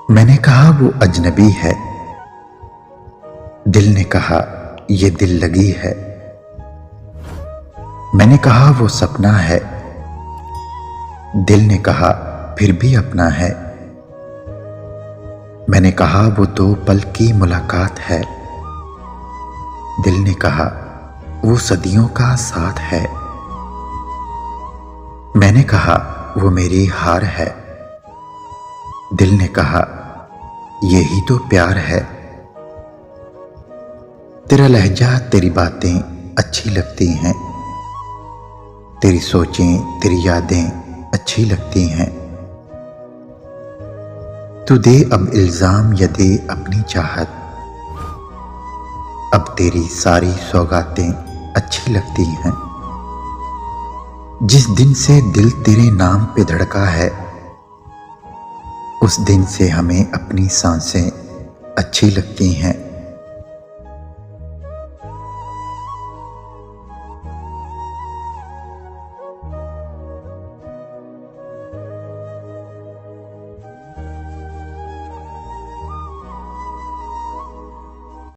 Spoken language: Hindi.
मैंने कहा वो अजनबी है, दिल ने कहा ये दिल लगी है। मैंने कहा वो सपना है, दिल ने कहा फिर भी अपना है। मैंने कहा वो 2 पल की मुलाकात है, दिल ने कहा वो सदियों का साथ है। मैंने कहा वो मेरी हार है, दिल ने कहा यही तो प्यार है। तेरा लहजा तेरी बातें अच्छी लगती हैं, तेरी सोचें तेरी यादें अच्छी लगती हैं। तू दे अब इल्जाम या दे अपनी चाहत, अब तेरी सारी सौगातें अच्छी लगती हैं। जिस दिन से दिल तेरे नाम पे धड़का है, उस दिन से हमें अपनी सांसें अच्छी लगती हैं।